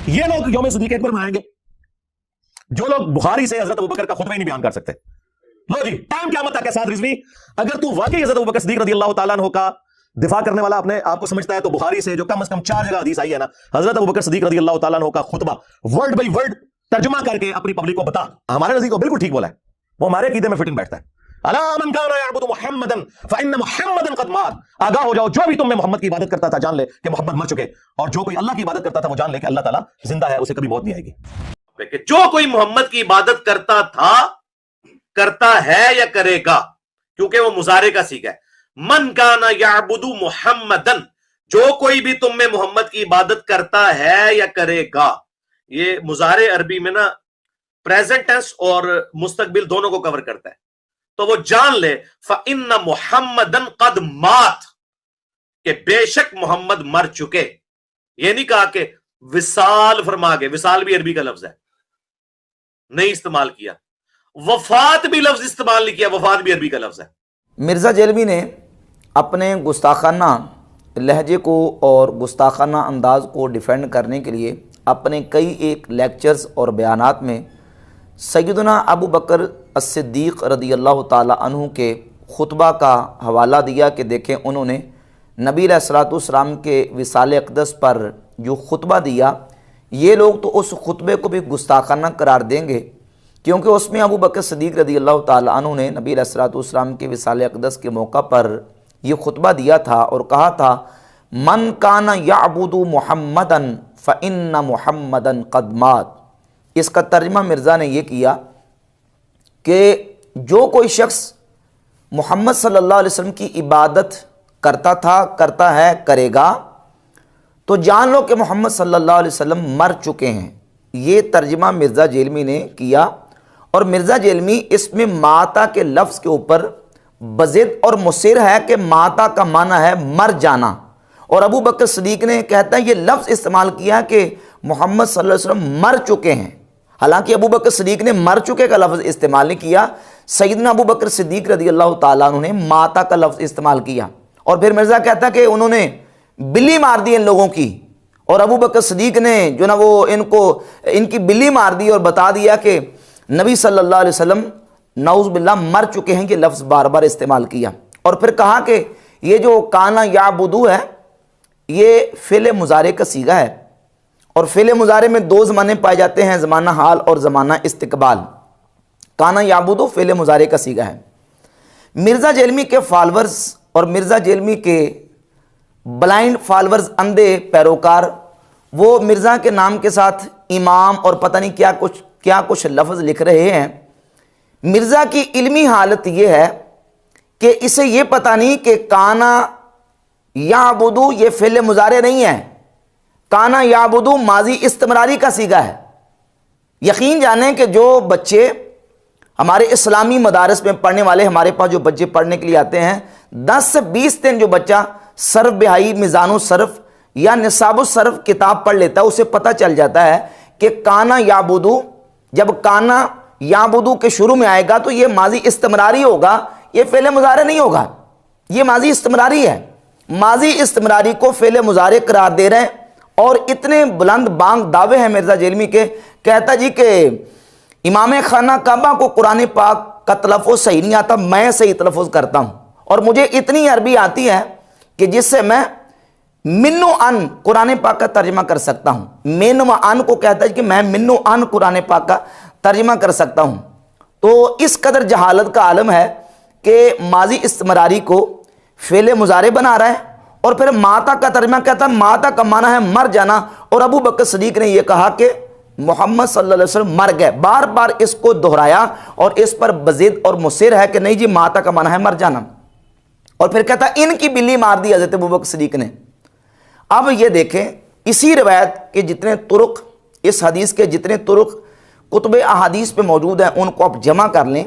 ये लोग यौम सिद्दीक़ अकबर मनाएंगे, जो लोग बुखारी से हजरत अबू बकर का खुतबा ही नहीं बयान कर सकते। लो जी, टाइम क्या मत के साथ रिजवी, अगर तू वाकई हजरत अबू बकर सिद्दीक़ रज़ी अल्लाह तआला अन्हु का दिफा करने वाला अपने आपको समझता है, तो बुखारी से जो कम से कम 4 जगह हदीस आई है ना, हजरत अबू बकर सिद्दीक़ रज़ी अल्लाह तआला अन्हु का खुतबा वर्ड बाई वर्ड तर्जुमा करके अपनी पब्लिक को बता। हमारे नज़ीर को बिल्कुल ठीक बोला है, वो हमारे अकीदे में फिटिंग बैठता है। अला मन काना यअबुदु मुहम्मदन फइन्न मुहम्मदन क़द मात। आगाह हो जाओ, जो भी तुम में मोहम्मद की इबादत करता था जान ले कि मोहम्मद मर चुके, और जो कोई अल्लाह की इबादत करता था वो जान ले कि अल्लाह ताला जिंदा है, उसे कभी मौत नहीं आएगी। जो कोई मोहम्मद की इबादत करता था, करता है या करेगा, क्योंकि वो मुजारे का सीगा है। मन काना यअबुदु मुहम्मदन, जो कोई भी तुम में मोहम्मद की इबादत करता है या करेगा। ये मुजारे अरबी में ना प्रेजेंट टेंस और मुस्तकबिल दोनों को कवर करता है। तो वो जान ले फ़इन्न मुहम्मदन क़द मात, के बेशक मोहम्मद मर चुके। ये नहीं कहा कि विसाल फरमा गए, विसाल भी अरबी का लफ्ज है, नहीं इस्तेमाल किया। वफात भी लफ्ज इस्तेमाल नहीं किया, वफात भी अरबी का लफ्ज है। मिर्ज़ा जेलवी ने अपने गुस्ताखाना लहजे को और गुस्ताखाना अंदाज को डिफेंड करने के लिए अपने कई एक लेक्चर्स और बयानात में सैयदना अबू बकर as-सिद्दीक़ रज़ी अल्लाह ताला अन्हु के खुतबा का हवाला दिया कि देखें उन्होंने नबी अलैहिस्सलाम के विसाल अक़दस पर जो खुतबा दिया, ये लोग तो उस खुतबे को भी गुस्ताखाना करार देंगे, क्योंकि उसमें अबू बकर सिद्दीक़ रज़ी अल्लाह ताला अन्हु ने नबी अलैहिस्सलाम के विसाल अक़दस के मौका पर यह खुतबा दिया था और कहा था मन काना यअबुदु मुहम्मदन फ़इन्न मुहम्मदन क़द मात। इसका तर्जुमा मिर्ज़ा ने यह किया कि जो कोई शख्स मोहम्मद सल्लल्लाहु अलैहि वसल्लम की इबादत करता था, करता है, करेगा, तो जान लो कि मोहम्मद सल्लल्लाहु अलैहि वसल्लम मर चुके हैं। ये तर्जुमा मिर्ज़ा जेलमी ने किया, और मिर्ज़ा जेलमी इसमें माता के लफ्ज़ के ऊपर बज़िद और मुसिर है कि माता का माना है मर जाना, और अबू बकर सिद्दीक़ ने कहता है ये लफ्ज़ इस्तेमाल किया कि मोहम्मद सल्लल्लाहु अलैहि वसल्लम मर चुके हैं। हालांकि अबू बकर सिद्दीक़ ने मर चुके का लफ्ज़ इस्तेमाल नहीं किया, सैयदना अबू बकर सिद्दीक़ रज़ी अल्लाह ताला अन्हु ने माता का लफ्ज़ इस्तेमाल किया। और फिर मिर्ज़ा कहता है कि उन्होंने बिल्ली मार दी इन लोगों की, और अबू बकर सिद्दीक़ ने जो ना वो इनकी बिल्ली मार दी और बता दिया कि नबी सल्लल्लाहु अलैहि वसल्लम नऊज़ बिल्लाह मर चुके हैं। ये लफ्ज़ बार बार इस्तेमाल किया, और फिर कहा कि ये जो काना याबुदू है ये फ़िल मुज़ारे का सीगा है, और फ़िल मुज़ारे में 2 ज़माने पाए जाते हैं, ज़माना हाल और ज़माना इस्तिक़बाल। काना याबुदू फ़िल मुज़ारे का सीगा है। मिर्ज़ा जेलमी के फॉलोअर्स और मिर्ज़ा जेलमी के ब्लाइंड फॉलोअर्स, अंधे पैरोकार, वो मिर्ज़ा के नाम के साथ इमाम और पता नहीं क्या कुछ लफ्ज़ लिख रहे हैं। मिर्ज़ा की इल्मी हालत ये है कि इसे ये पता नहीं कि काना याबुदू ये फ़िल मुज़ारे नहीं है, काना याबुदू माजी इस्तिमरारी का सीगा है। यकीन जाने कि जो बच्चे हमारे इस्लामी मदारस में पढ़ने वाले, हमारे पास जो बच्चे पढ़ने के लिए आते हैं, 10 से 20 दिन जो बच्चा सर्फ बिहाई, मिज़ानु सर्फ या निसाबु सर्फ किताब पढ़ लेता है, उसे पता चल जाता है कि काना याबुदू, जब काना याबुदू के शुरू में आएगा तो ये माजी इस्तिमरारी होगा, ये फ़िल मुज़ारे नहीं होगा, ये माजी इस्तिमरारी है। माजी इस्तिमरारी को फ़िल मुज़ारे करार दे रहे हैं, और इतने बुलंद बांग दावे हैं मिर्ज़ा जेलमी के। कहता जी कि इमाम खाना काबा को कुरान पाक का तलफ़ुज़ सही नहीं आता, मैं सही तलफ़ुज़ करता हूँ, और मुझे इतनी अरबी आती है कि जिससे मैं मिन्नु अन कुरान पाक का तर्जुमा कर सकता हूँ। मिन व अन को कहता है कि मैं मिन्नु अन कुरान पाक का तर्जुमा कर सकता हूँ। तो इस कदर जहालत का आलम है कि माजी इस्तिमरारी को फ़िल मुज़ारे बना रहा है, और फिर माता का तर्जुमा कहता है माता का माना है मर जाना। और अबू बकर सिद्दीक़ ने यह कहा कि मोहम्मद सल्लल्लाहु अलैहि वसल्लम मर गए, बार बार इसको दोहराया, और इस पर बज़िद और मुसिर है कि नहीं जी माता का माना है मर जाना। और फिर कहता इनकी बिल्ली मार दी हज़रत अबू बकर सिद्दीक़ ने। अब ये देखें, इसी रवायत के जितने तुरुक, इस हदीस के जितने तुरुक कुतुब अहादीस पे मौजूद हैं, उनको आप जमा कर लें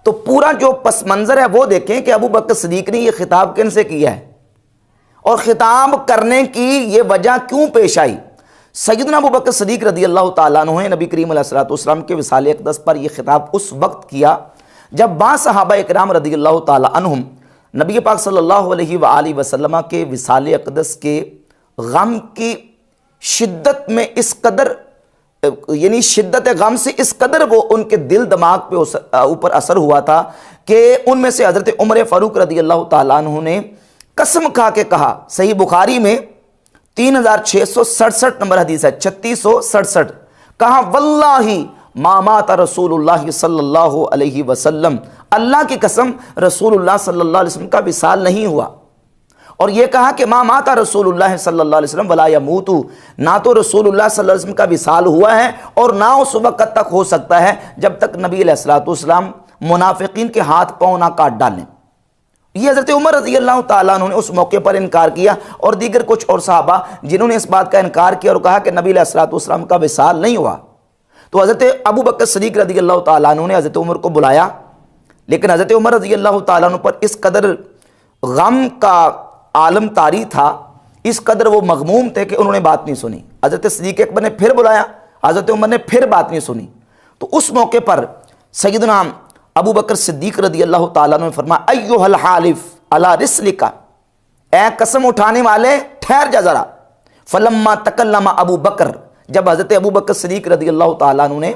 तो पूरा जो पस मंज़र है वो देखें कि अबू बकर सिद्दीक़ ने यह खिताब किन से किया है, और ख़िताब करने की ये वजह क्यों पेश आई। सैयदना अबू बकर सिद्दीक़ रज़ी अल्लाह ताला अन्हु ने नबी करीम अलैहिस्सलाम के विसाल अक़दस पर यह खिताब उस वक्त किया जब बाद सहाबा इकराम रज़ी अल्लाह ताला अन्हुम नबी पाक सल्लल्लाहु अलैहि वसल्लम के विसाल अक़दस के गम की शिद्दत में इस कदर, यानी शिद्दत गम से इस कदर वो उनके दिल दिमाग पे ऊपर असर हुआ था कि उनमें से हज़रत उमर फ़ारूक रज़ी अल्लाह ताला अन्हु ने कसम खा के कहा, सही बुखारी में 3667 नंबर हदीस है, 3667, कहा वल्लाही मा माता रसूलुल्लाह सल्लल्लाहु अलैहि वसल्लम, अल्लाह की कसम रसूलुल्लाह सल्लल्लाहु अलैहि वसल्लम का विसाल नहीं हुआ। और यह कहा कि मा माता रसूलुल्लाह सल्लल्लाहु अलैहि वसल्लम वला यमूतु, ना तो रसूलुल्लाह सल्लल्लाहु अलैहि वसल्लम का विसाल हुआ है और ना उस वक़्त तक हो सकता है जब तक नबी अलैहिस्सलातु वस्सलाम मुनाफिकीन के हाथ पांव ना काट डालें। ये हज़रत उमर रज़ी अल्लाह ताला अन्हु ने उस मौके पर इनकार किया, और दीगर कुछ और सहाबा जिन्होंने इस बात का इनकार किया और कहा कि नबी अलैहिस्सलातु वस्सलाम का विसाल नहीं हुआ। तो हज़रत अबू बकर सिद्दीक़ रज़ी अल्लाह ताला अन्हु ने हज़रत उमर को बुलाया, लेकिन हज़रत उमर रज़ी अल्लाह ताला अन्हु पर इस कदर गम का आलम तारी था, इस कदर वो मगमूम थे कि उन्होंने बात नहीं सुनी। हज़रत सिद्दीक़ अकबर ने फिर बुलाया, हज़रत उमर ने फिर बात नहीं सुनी। तो उस मौके पर सैयदना अबू बकर सिद्दीक़ रज़ी अल्लाह ताला अन्हु ने फरमाया, अय्युहल हालिफ अला रिस्लिका, ए कसम उठाने वाले ठहर जा जरा। फलम्मा तकल्लमा अबू बकर, जब हज़रत अबू बकर सिद्दीक़ रज़ी अल्लाह ताला अन्हु ने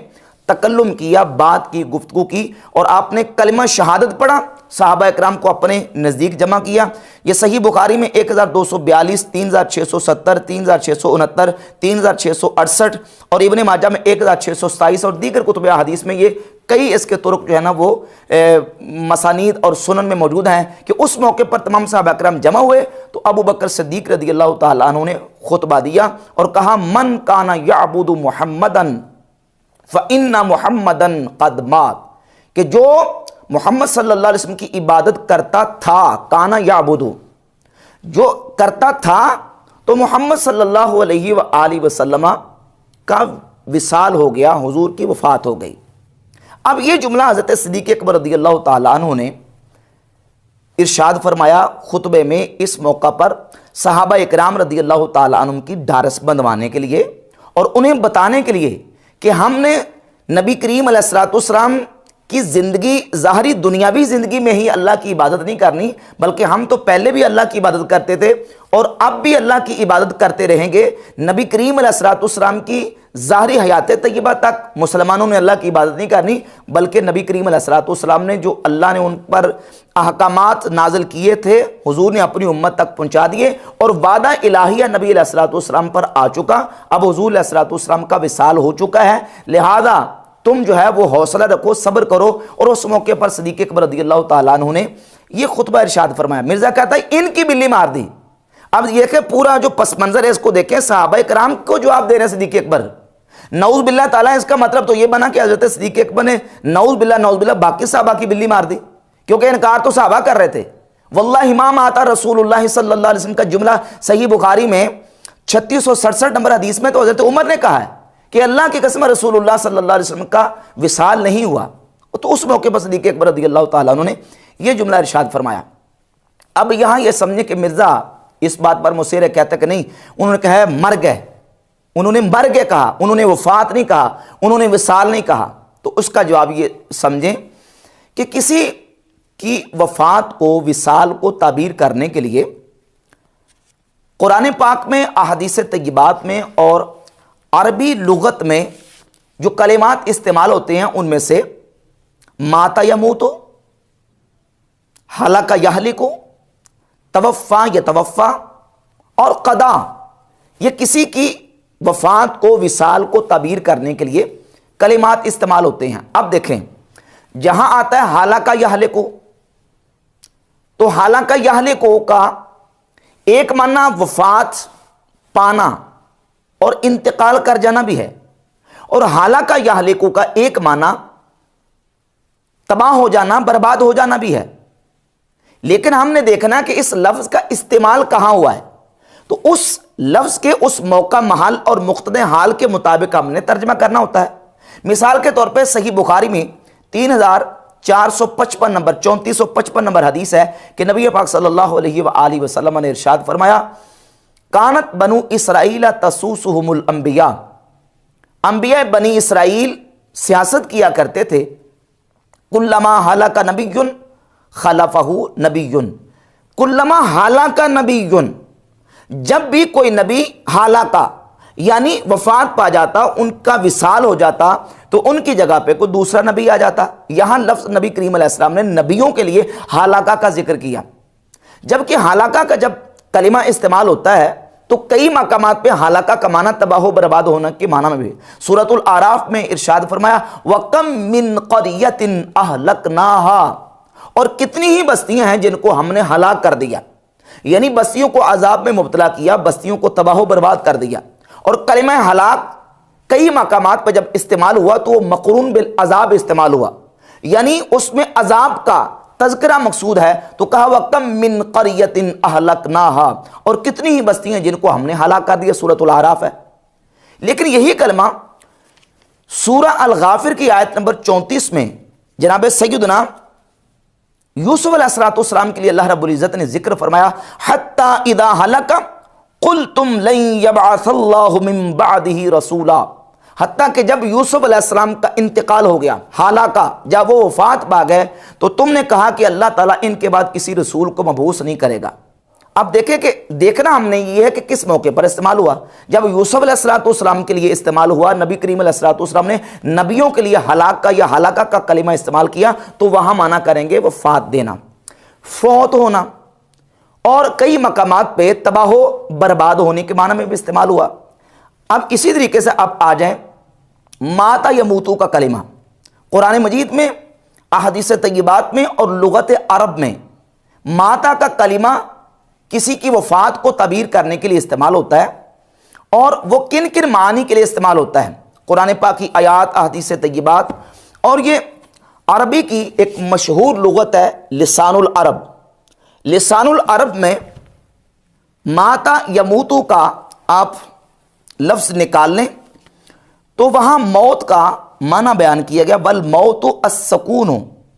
तकल्लुम किया, बात की, गुफ्तगू की, और आपने कलिमा शहादत पढ़ा, सहाबा इकराम को अपने नज़दीक जमा किया। यह सही बुखारी में 1242, 3670, 3669, 3668 और इब्ने माजा में 1627 और दीगर कुतुब हदीस में ये कई इसके तुरुक जो है ना वो मसानीद और सुनन में मौजूद हैं कि उस मौके पर तमाम सहाबा इकराम जमा हुए तो अबू बकर सिद्दीक़ रज़ी अल्लाह ताला अन्हु ने खुतबा दिया और कहा, मन काना याबुदु मुहम्मदन फ़इन्ना मुहम्मदन क़द मात, कि जो मोहम्मद सल्लल्लाहु अलैहि वसल्लम की इबादत करता था, काना याबुदु, जो करता था, तो मोहम्मद सल्लल्लाहु अलैहि वसल्लम का विसाल हो गया, हुजूर की वफ़ात हो गई। अब ये जुमला हज़रत सिद्दीक़ अकबर रज़ी अल्लाह ताला अन्हु ने इरशाद फरमाया खुतबे में, इस मौका पर सहाबा इकराम रज़ी अल्लाह ताला अन्हुम की ढारस बंधवाने के लिए और उन्हें बताने के लिए कि हमने नबी करीम अलैहिस्सलातु वस्सलाम की ज़िंदगी, ज़ाहरी दुनियावी ज़िंदगी में ही अल्लाह की इबादत नहीं करनी, बल्कि हम तो पहले भी अल्लाह की इबादत करते थे और अब भी अल्लाह की इबादत करते रहेंगे। नबी करीम अलैहिस्सलातु वस्सलाम की ज़ाहरी हयात तय्यबा तक मुसलमानों ने अल्लाह की इबादत नहीं करनी, बल्कि नबी करीम अलैहिस्सलातु वस्सलाम ने जो अल्लाह ने उन पर अहकामात नाज़िल किए थे, हुजूर ने अपनी उम्मत तक पहुँचा दिए और वादा इलाहिया नबी अलैहिस्सलातु वस्सलाम पर आ चुका। अब हुजूर अलैहिस्सलातु वस्सलाम का विसाल हो चुका है, लिहाजा तुम जो है वो हौसला रखो, सब्र करो। और उस मौके पर सिद्दीक़ अकबर रज़ी अल्लाह ताला अन्हु ने ये खुतबा इरशाद फरमाया। मिर्ज़ा कहता है इनकी बिल्ली मार दी। अब ये कि पूरा जो पस मंजर है इसको देखें, सहाबा इकराम को जवाब दे रहे हैं सिद्दीक़ अकबर, नऊज़ बिल्लाह ताला। इसका मतलब तो ये बना कि हज़रत सिद्दीक़ अकबर ने नऊज़ बिल्लाह बाकी सहाबा की बिल्ली मार दी, क्योंकि इनकार तो सहाबा कर रहे थे। वल्लाहि मा माता रसूलुल्लाह सल्लल्लाहु अलैहि वसल्लम का जुमला सही बुखारी में 3667 नंबर हदीस में तो हज़रत उमर ने कहा है कि अल्लाह की कसम रसूलुल्लाह सल्लल्लाहु अलैहि वसल्लम का विसाल नहीं हुआ। तो उस मौके पर सिद्दीक़ अकबर रज़ी अल्लाह ताला अन्हु ने यह जुमला इरशाद फरमाया। अब यहाँ यह समझे कि मिर्ज़ा इस बात पर मुसर कहता कि नहीं, उन्होंने कहा मर गए, उन्होंने मर गए कहा, उन्होंने वफात नहीं कहा, उन्होंने विसाल नहीं कहा। तो उसका जवाब ये समझें कि किसी की वफात को, विसाल को ताबीर करने के लिए कुरान पाक में, अहादीस तय्यबात में और अरबी लुगत में जो कलिमात इस्तेमाल होते हैं उनमें से माता यमूतो, हलका यहलिको, तवफ़ा यतवफ़ा और क़दा, ये किसी की वफ़ात को, विसाल को ताबीर करने के लिए कलिमात इस्तेमाल होते हैं। अब देखें, जहां आता है हालाका यहलिको, तो हालाका यहलिको का एक माना वफ़ात पाना और इंतकाल कर जाना भी है, और हालाका यहलिको का एक माना तबाह हो जाना, बर्बाद हो जाना भी है। लेकिन हमने देखना कि इस लफ्ज का इस्तेमाल कहां हुआ है, तो उस लफ्ज के उस मौका, महल और मुख्तदे हाल के मुताबिक हमने तर्जमा करना होता है। मिसाल के तौर पे सही बुखारी में 3455 नंबर 3455 नंबर हदीस है कि नबी पाक सल्लल्लाहु अलैहि वसल्लम ने इरशाद फरमाया, कानत बनु इसराइल तसूसुहुमुल अंबिया, अंबिया बनी इसराइल सियासत किया करते थे। कुल्लमा हालाका नबियुन खलफहु नबियुन, कुल्लमा हालाका नबियुन, जब भी कोई नबी हालाका यानी वफात पा जाता, उनका विसाल हो जाता, तो उनकी जगह पे कोई दूसरा नबी आ जाता। यहां लफ्ज नबी करीम अलैहिस्सलाम ने नबियों के लिए हालाका का जिक्र किया, जबकि हालाका का जब कलिमा इस्तेमाल होता है तो कई मकामात पे हालाका का माना तबाह बर्बाद होने के माना में भी। सूरतुल आराफ में इरशाद फरमाया वकम मिन क़रियतिन अहलकनाहा, और कितनी ही बस्तियां हैं जिनको हमने हलाक कर दिया, यानी बस्तियों को अजाब में मुब्तला किया, बस्तियों को तबाह बर्बाद कर दिया। और कलिमा हलाक कई मकामात पर जब इस्तेमाल हुआ तो वो मक़रून बिल अजाब इस्तेमाल हुआ, यानी उसमें अजाब का तज़किरा मकसूद है। तो कहा वक़म मिन क़रियतिन अहलकनाहा, और कितनी ही बस्तियां जिनको हमने हलाक कर दिया, सूरतुल आराफ है। लेकिन यही कलमा सूरह अल गाफिर की आयत नंबर 34 में जनाब सैयदना यूसुफ अलैहिस्सलाम के लिए अल्लाह रब्बुल इज़्ज़त ने जिक्र फरमाया हत्ता इदा हलक कुल्तुम लन यबअसल्लाहु मिन बअदिही रसूला, हत्ता कि जब यूसुफ अलैहिस्सलाम का इंतकाल हो गया, हालाका जब वो वफात पा गए, तो तुमने कहा कि अल्लाह ताला इनके बाद किसी रसूल को मबूस नहीं करेगा। अब देखें कि देखना हमने ये है कि किस मौके पर इस्तेमाल हुआ। जब यूसुफ अलैहिस्सलाम के लिए इस्तेमाल हुआ, नबी करीम अलैहिस्सलाम ने नबियों के लिए हलाक का या हलाका का कलिमा इस्तेमाल किया, तो वहां माना करेंगे वफात देना, फौत होना, और कई मकामात पे तबाह बर्बाद होने के माना में भी इस्तेमाल हुआ। अब इसी तरीके से आप आ जाएं माता यमूतू का कलिमा, कुरान मजीद में, अहदीस तय्यबात में और लुगत अरब में माता का कलिमा किसी की वफात को तबीर करने के लिए इस्तेमाल होता है, और वो किन किन मानी के लिए इस्तेमाल होता है। कुरान पाक की आयात, अहदीस तय्यबात, और ये अरबी की एक मशहूर लुगत है लिसानुल अरब। लिसानुल अरब में माता यमूतू का आप लफ्ज़ निकाल लें तो वहाँ मौत का माना बयान किया गया, बल मौतु अस्सकून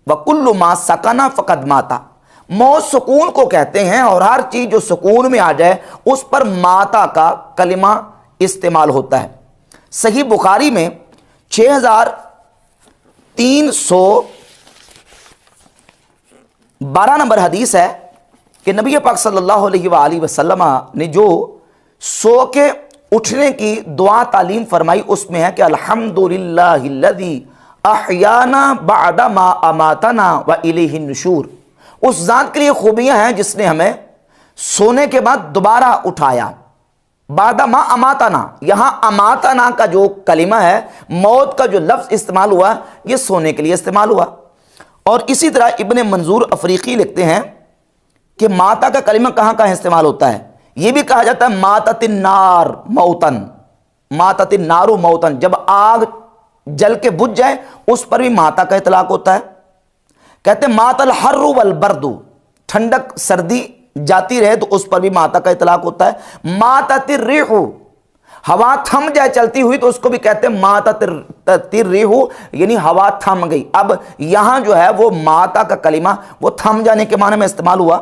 व कुल्लु मा सकना फ़क़द माता। मौत सुकून को कहते हैं, और हर चीज़ जो सुकून में आ जाए उस पर माता का कलिमा इस्तेमाल होता है। सही बुखारी में 6312 नंबर हदीस है कि नबी पाक सल्लल्लाहु अलैहि वसल्लम ने जो सो के उठने की दुआ तालीम फरमाई, उसमें है कि अल्हम्दुलिल्लाहिल्लज़ी अहयाना बअदा मा अमातना व इलैहि नुशूर। उस ज़ात के लिए खूबियां हैं जिसने हमें सोने के बाद दोबारा उठाया। बादा मा अमातना, यहां अमातना का जो कलिमा है, मौत का जो लफ्ज़ इस्तेमाल हुआ, यह सोने के लिए इस्तेमाल हुआ। और इसी तरह इब्ने मंजूर अफरीकी लिखते हैं कि माता का कलिमा कहां कहां इस्तेमाल होता है। यह भी कहा जाता है माततिन नार मौतन, माततिन नारु मौतन, जब आग जल के बुझ जाए उस पर भी माता का इतलाक होता है। कहते हैं मातल हर्रु वल बर्दु, ठंडक सर्दी जाती रहे तो उस पर भी माता का इतलाक होता है। माततिर रिहु, हवा थम जाए चलती हुई तो उसको भी कहते हैं माततिर रिहु, यानी हवा थम गई। अब यहां जो है वो माता का कलिमा वो थम जाने के माने में इस्तेमाल हुआ।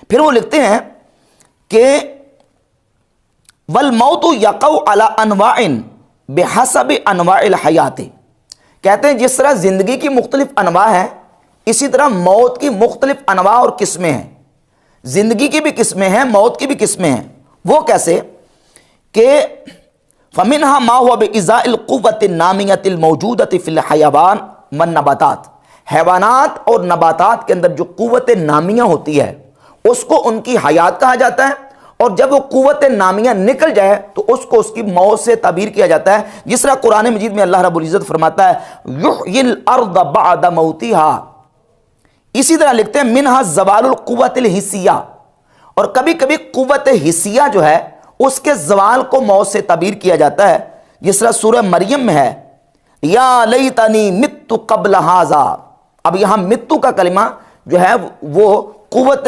फिर वो लिखते हैं कि वल मौतु यक़उ अला अनवाइन बेहसब अनवाइल हयाती, कहते हैं जिस तरह जिंदगी की मुख्तलिफ अनवा है, इसी तरह मौत की मुख्तलिफ अनवा और किस्में हैं। जिंदगी की भी किस्में हैं, मौत की भी किस्में हैं। वो कैसे कि फमिनहा मा हुवा बिइज़ाइल क़ुव्वतिन नामियतिल मौजूदति फिल हयवान वन नबातात, हैवानात और नबातात के अंदर जो क़ुव्वत नामिया होती है उसको उनकी हयात कहा जाता है, और जब वो क़ुव्वत नामिया निकल जाए तो उसको उसकी मौत से ताबीर किया जाता है। जिस तरह कुरान मजीद में अल्लाह रब्बुल इज़्ज़त फरमाता है युह्यिल अर्द बअद मौतिहा, इसी तरह लिखते हैं मिनहा ज़वालुल क़ुव्वतिल हिस्सिया, और कभी कभी क़ुव्वत हिस्सिया जो है उसके ज़वाल को मौत से ताबीर किया जाता है। जिस तरह सूरह मरियम में है या लैतनी मित्तु क़ब्ल हाज़ा, अब यहां मित्तु का कलिमा जो है वो क़ुव्वत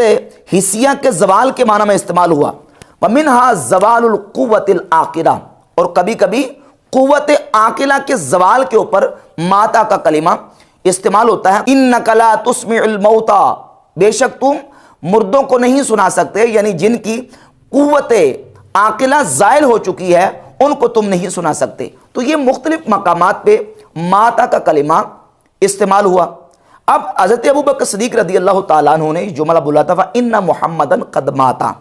हिस्सिया के ज़वाल के माना में इस्तेमाल हुआ। व मिनहा ज़वालुल क़ुव्वतिल आक़िला, और कभी कभी क़ुव्वत आक़िला के ज़वाल के ऊपर माता का कलिमा इस्तेमाल होता है। इन्नका ला तुस्मिउल मौता, बेशक तुम मुर्दों को नहीं सुना सकते, यानी जिनकी क़ुव्वत आक़िला ज़ाइल हो चुकी है उनको तुम नहीं सुना सकते। तो ये मुख्तलिफ मकामात पे माता का कलिमा इस्तेमाल हुआ। अब हज़रत अबू बकर सिद्दीक़ रज़ी अल्लाह ताला अन्हु ने जुमला बोला था इन्ना मुहम्मदन क़द माता,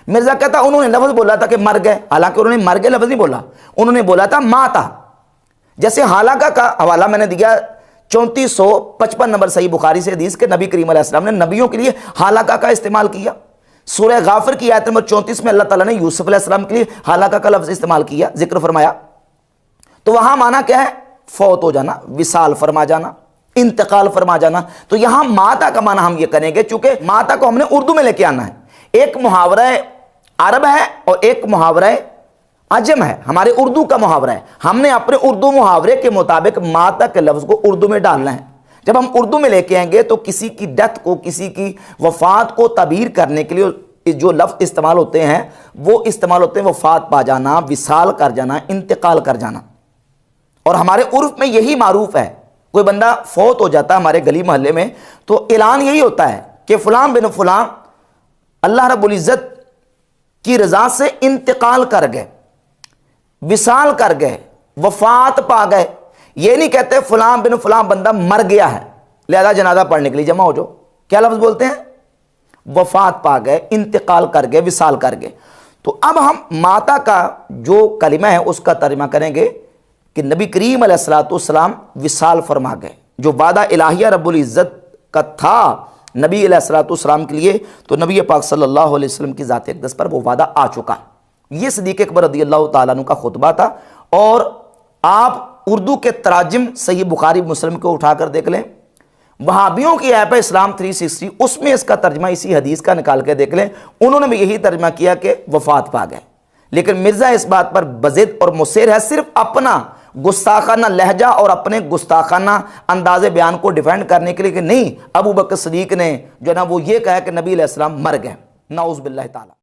मिर्जा कहता उन्होंने लफ्ज बोला था कि मर गए, हालांकि उन्होंने मर गए लफ्ज नहीं बोला, उन्होंने बोला था माता। जैसे हालाका का हवाला मैंने दिया 3455 नंबर सही बुखारी से हदीस के, नबी करीम अलैहिस्सलाम ने नबियों के लिए हालाका का इस्तेमाल किया। सूरह गाफिर की आयत नंबर 34 में अल्लाह ताला ने यूसुफ अलैहिस्सलाम के लिए हालाका का लफ्ज इस्तेमाल किया, जिक्र फरमाया। तो वहां माना क्या है? फौत हो जाना, विसाल फरमा जाना, इंतकाल फरमा जाना। तो यहां माता का माना हम ये करेंगे, चूंकि माता को हमने उर्दू में लेके आना है। एक मुहावरा अरब है और एक मुहावरा अजम है, हमारे उर्दू का मुहावरा है। हमने अपने उर्दू मुहावरे के मुताबिक माता के लफ्ज को उर्दू में डालना है। जब हम उर्दू में लेके आएंगे तो किसी की डेथ को, किसी की वफात को तबीर करने के लिए जो लफ्ज इस्तेमाल होते हैं वो इस्तेमाल होते हैं वफात पा जाना, विसाल कर जाना, इंतकाल कर जाना। और हमारे उर्फ में यही मारूफ है, कोई बंदा फौत हो जाता है हमारे गली मोहल्ले में तो ऐलान यही होता है कि फलां बिन फलां अल्लाह रब्बुल इज़्ज़त की रजा से इंतकाल कर गए, विसाल कर गए, वफात पा गए। ये नहीं कहते फलां बिन फलां बंदा मर गया है लिहाजा जनाजा पढ़ने के लिए जमा हो जाओ। क्या लफ्ज बोलते हैं? वफात पा गए, इंतकाल कर गए, विसाल कर गए। तो अब हम माता का जो कलिमा है उसका तर्जुमा करेंगे कि नबी करीम अलैहिस्सलाम विसाल फरमा गए। जो वादा इलाहिया रब्बुल इज़्ज़त का था नबी अलैहिस्सलाम के लिए, तो नबी पाक सल्लल्लाहु अलैहि वसल्लम की ज़ात अक़दस पर वो वादा आ चुका। ये सिद्दीक़ अकबर रज़ियल्लाहु ताला अन्हु का खुतबा था। और आप उर्दू के तराजिम सही बुखारी मुस्लिम को उठाकर देख लें, वहाबियों की ऐप है इस्लाम 360, उसमें इसका तर्जमा इसी हदीस का निकाल के देख लें। उन्होंने भी यही तर्जमा किया कि वफात पा गए। लेकिन मिर्जा इस बात पर बज़िद और मुसर है, सिर्फ अपना गुस्ताखाना लहजा और अपने गुस्ताखाना अंदाज़े बयान को डिफेंड करने के लिए कि नहीं अबू बकर सिद्दीक़ ने जो ना वो ये कहा कि नबी अलैहिस्सलाम मर गए। नाउज़ बिल्लाह ताला।